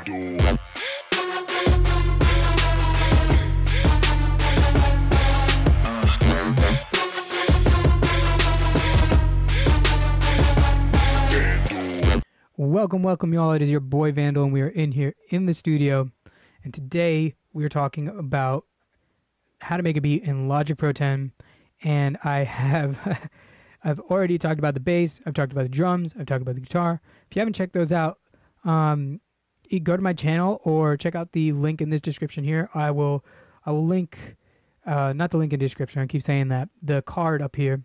Welcome y'all. It is your boy Vandal, and we are in here in the studio, and today we are talking about how to make a beat in Logic Pro 10. And I've already talked about the bass, I've talked about the drums, I've talked about the guitar. If you haven't checked those out, you go to my channel or check out the link in this description here. I will link, not the link in the description, I keep saying that, the card up here,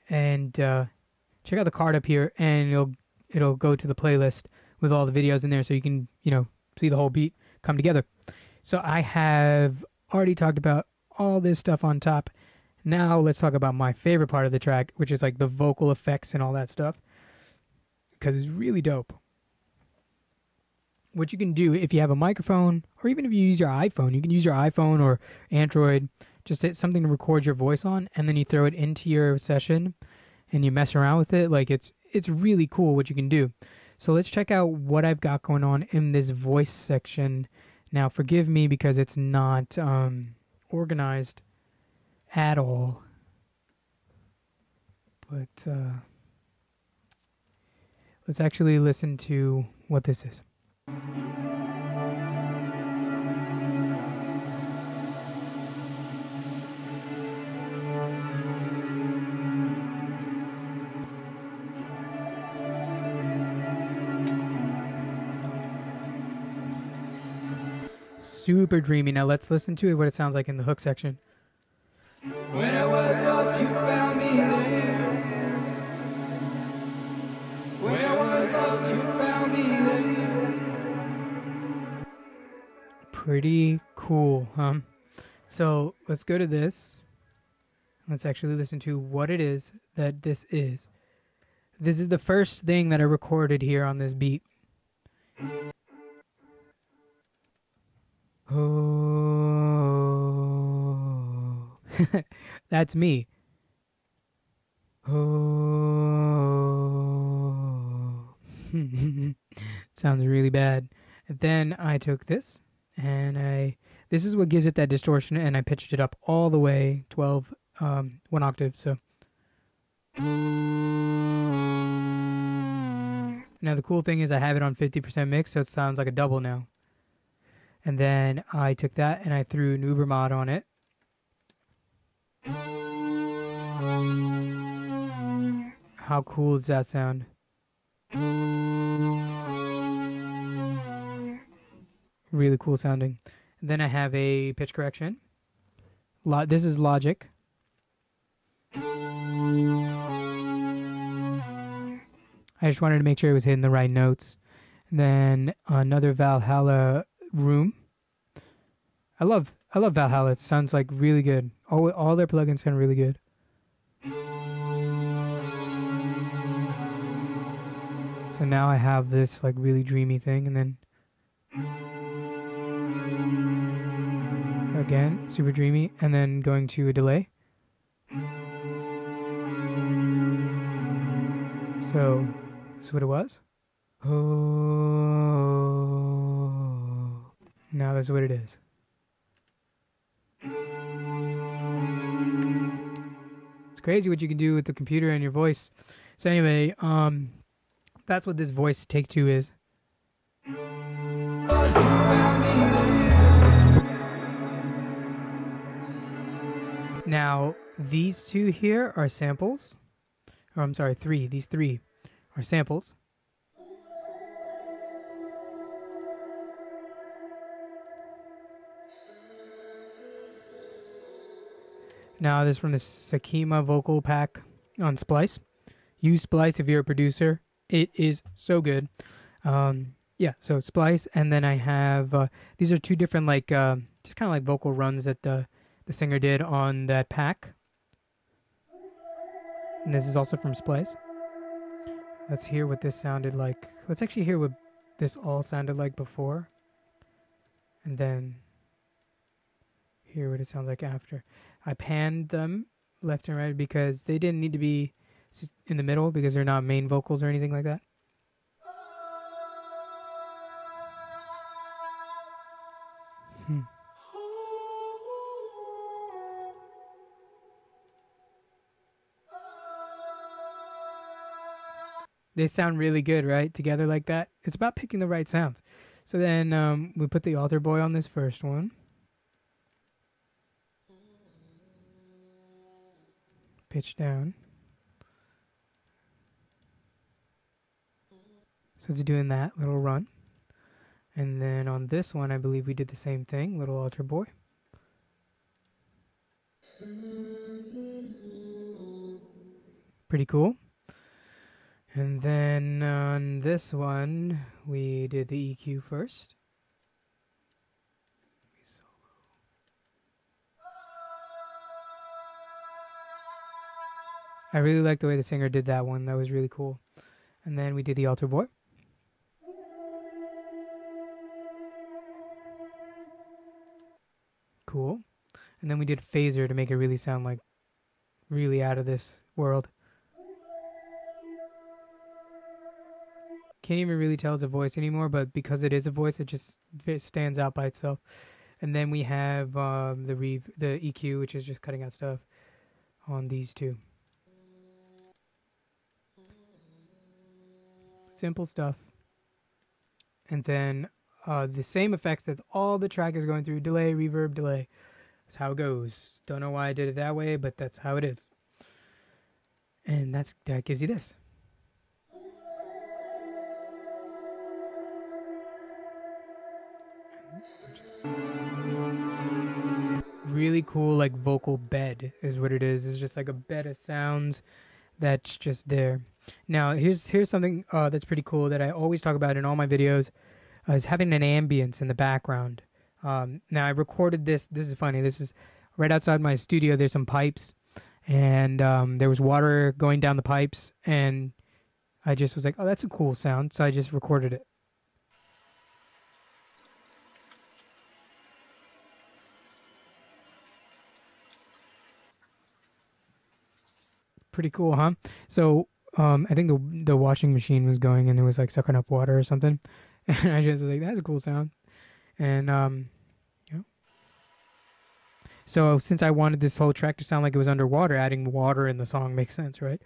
and check out the card up here, and it'll go to the playlist with all the videos in there, so you can, see the whole beat come together. So I have already talked about all this stuff on top. Now let's talk about my favorite part of the track, which is like the vocal effects and all that stuff, because it's really dope. What you can do if you have a microphone, or even if you use your iPhone, you can use your iPhone or Android, just something to record your voice on, and then you throw it into your session and you mess around with it. Like it's really cool what you can do. So let's check out what I've got going on in this voice section. Now forgive me because it's not organized at all, but let's actually listen to what this is. Super dreamy. Now let's listen to it, what it sounds like in the hook section. When I was lost, you found me there. When I was lost, you found me there. Pretty cool, huh? So let's go to this. Let's actually listen to what it is that this is. This is the first thing that I recorded here on this beat. Oh, that's me. Oh, sounds really bad. And then I took this, and this is what gives it that distortion, and I pitched it up all the way 12, 1 octave. So now the cool thing is I have it on 50% mix, so it sounds like a double now. And then I took that and I threw an Uber mod on it. How cool does that sound? Really cool sounding. And then I have a pitch correction. This is Logic. I just wanted to make sure it was hitting the right notes. And then another Valhalla room. I love Valhalla. It sounds like really good. All their plugins sound really good. So now I have this like really dreamy thing, and then again super dreamy, and then going to a delay. So this is what it was. Oh, now that's what it is. It's crazy what you can do with the computer and your voice. So anyway, that's what this voice take 2 is. Now these 2 here are samples. Or I'm sorry, 3. These 3 are samples. Now this is from the Sakima vocal pack on Splice. Use Splice if you're a producer. It is so good. Yeah, so Splice, and then I have these are 2 different like just kind of like vocal runs that the singer did on that pack. And this is also from Splice. Let's hear what this sounded like. Let's actually hear what this all sounded like before, and then hear what it sounds like after. I panned them left and right because they didn't need to be in the middle because they're not main vocals or anything like that. They sound really good, right? Together like that. It's about picking the right sounds. So then we put the altar boy on this first one. Pitch down. So it's doing that little run. And then on this one, I believe we did the same thing, little altar boy. Pretty cool. And then on this one, we did the EQ first. I really like the way the singer did that one. That was really cool. And then we did the altar boy. Cool. And then we did phaser to make it really sound like really out of this world. Can't even really tell it's a voice anymore, but because it is a voice, it stands out by itself. And then we have the EQ, which is just cutting out stuff on these two. Simple stuff. And then the same effects that all the track is going through. Delay, reverb, delay. That's how it goes. Don't know why I did it that way, but that's how it is. And that gives you this. Just really cool, like vocal bed is what it is. It's just like a bed of sounds that's just there. Now here's something that's pretty cool that I always talk about in all my videos, is having an ambience in the background. Now I recorded this. This is funny. This is right outside my studio. There's some pipes, and there was water going down the pipes, and I just was like, oh, that's a cool sound. So I just recorded it. Pretty cool, huh? So I think the washing machine was going and it was like sucking up water or something, and I just was like, that's a cool sound. And yeah. So since I wanted this whole track to sound like it was underwater, adding water in the song makes sense, right?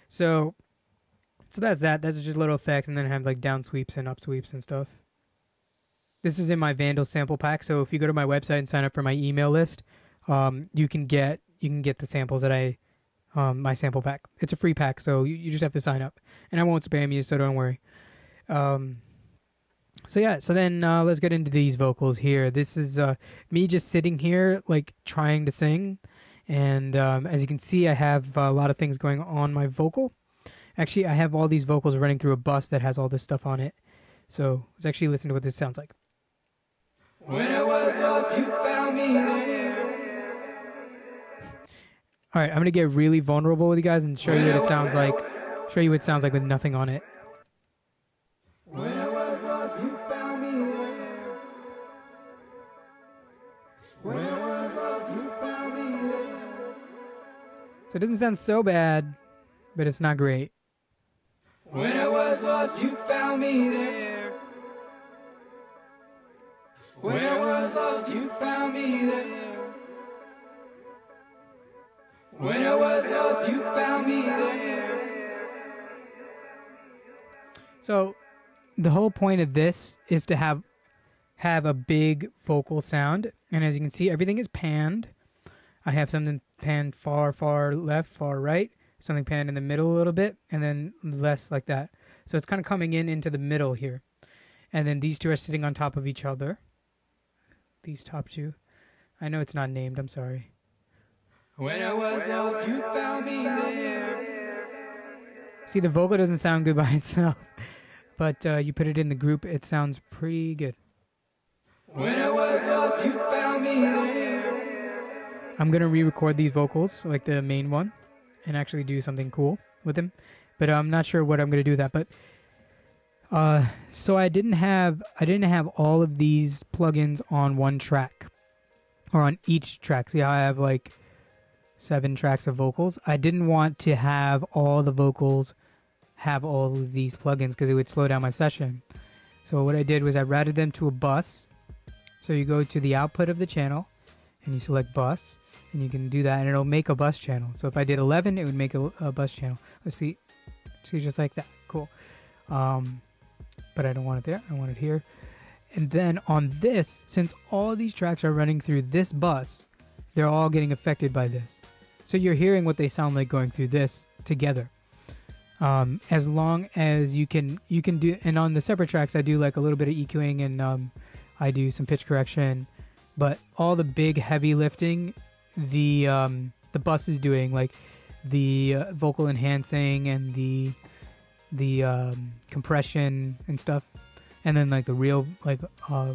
So that's that. That's just little effects, and then I have like down sweeps and up sweeps and stuff. This is in my Vandal sample pack. So if you go to my website and sign up for my email list, you can get the samples that my sample pack. It's a free pack, so you just have to sign up, and I won't spam you, so don't worry. So yeah, so then let's get into these vocals here. This is me just sitting here like trying to sing, and as you can see, I have a lot of things going on my vocal. Actually, I have all these vocals running through a bus that has all this stuff on it. So let's actually listen to what this sounds like. When I was lost, you found me there. All right, I'm gonna get really vulnerable with you guys and show you what it sounds like. Show you what it sounds like with nothing on it. When I was lost, you found me there. When I was lost, you found me there. So it doesn't sound so bad, but it's not great. When I was lost, you found me there. When I was lost, you found me there. When I was lost, you found me there. So the whole point of this is to have a big vocal sound, and as you can see, everything is panned. I have something panned far left, far right, something panned in the middle a little bit, and then less like that. So it's kind of coming into the middle here. And then these two are sitting on top of each other. These top two. I know it's not named, I'm sorry. When I was lost, you found me there. See, the vocal doesn't sound good by itself, but you put it in the group, it sounds pretty good. When I was lost, you found me there. I'm going to re-record these vocals, like the main one, and actually do something cool with them. But I'm not sure what I'm going to do with that. But so I didn't have all of these plugins on one track, or on each track. See how I have like 7 tracks of vocals? I didn't want to have all the vocals have all of these plugins because it would slow down my session. So what I did was I routed them to a bus, So you go to the output of the channel and you select bus, and you can do that and it'll make a bus channel. So if I did 11, it would make a bus channel. Let's see just like that. Cool. But I don't want it there. I want it here. And then on this, since all these tracks are running through this bus, they're all getting affected by this. So you're hearing what they sound like going through this together. As long as you can do, and on the separate tracks, I do like a little bit of EQing and I do some pitch correction, but all the big heavy lifting, the bus is doing, like the vocal enhancing and the compression and stuff, and then like the real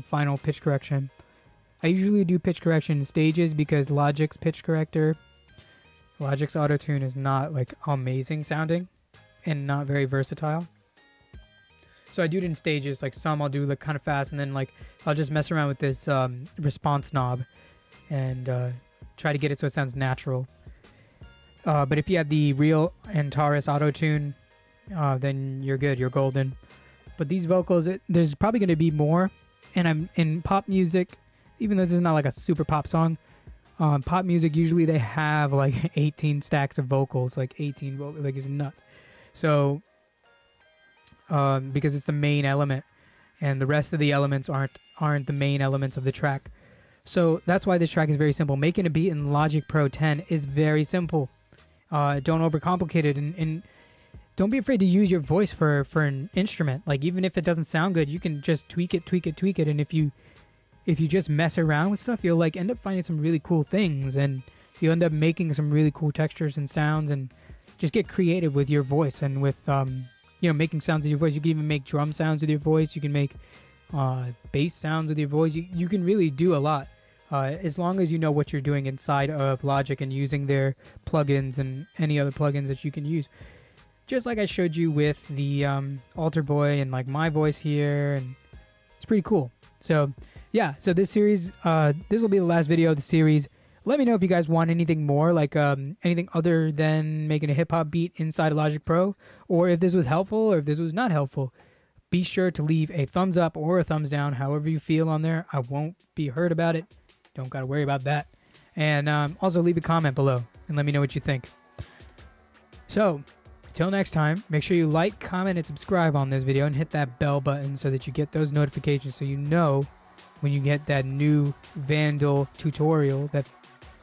final pitch correction. I usually do pitch correction in stages because Logic's pitch corrector, Logic's Auto-Tune is not like amazing sounding and not very versatile. So I do it in stages. Like some I'll do like kind of fast, and then like I'll just mess around with this response knob and try to get it so it sounds natural. But if you have the real Antares Auto-Tune, then you're good. You're golden. But these vocals, there's probably going to be more. And I'm in pop music, even though this is not like a super pop song. Pop music, usually they have like 18 stacks of vocals, like 18 vocals, like it's nuts. So, because it's the main element, and the rest of the elements aren't the main elements of the track. So that's why this track is very simple. Making a beat in Logic Pro 10 is very simple. Don't overcomplicate it, and don't be afraid to use your voice for an instrument. Like even if it doesn't sound good, you can just tweak it, and if you just mess around with stuff, you'll like end up finding some really cool things, and you end up making some really cool textures and sounds, and just get creative with your voice and with making sounds with your voice. You can even make drum sounds with your voice. You can make bass sounds with your voice. You can really do a lot as long as you know what you're doing inside of Logic and using their plugins and any other plugins that you can use. Just like I showed you with the Alter Boy and like my voice here, and it's pretty cool. So yeah, so this series, this will be the last video of the series. Let me know if you guys want anything more, like anything other than making a hip-hop beat inside of Logic Pro, or if this was helpful or if this was not helpful. Be sure to leave a thumbs up or a thumbs down, however you feel on there. I won't be hurt about it. Don't got to worry about that. And also leave a comment below and let me know what you think. So, until next time, make sure you like, comment, and subscribe on this video and hit that bell button so that you get those notifications so you know when you get that new Vandal tutorial, that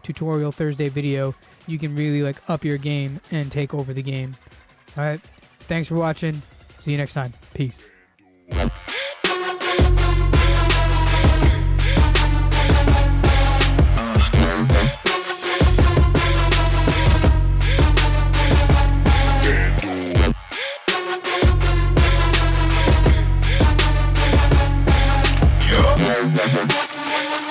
Tutorial Thursday video, you can really like up your game and take over the game. Alright, thanks for watching. See you next time. Peace.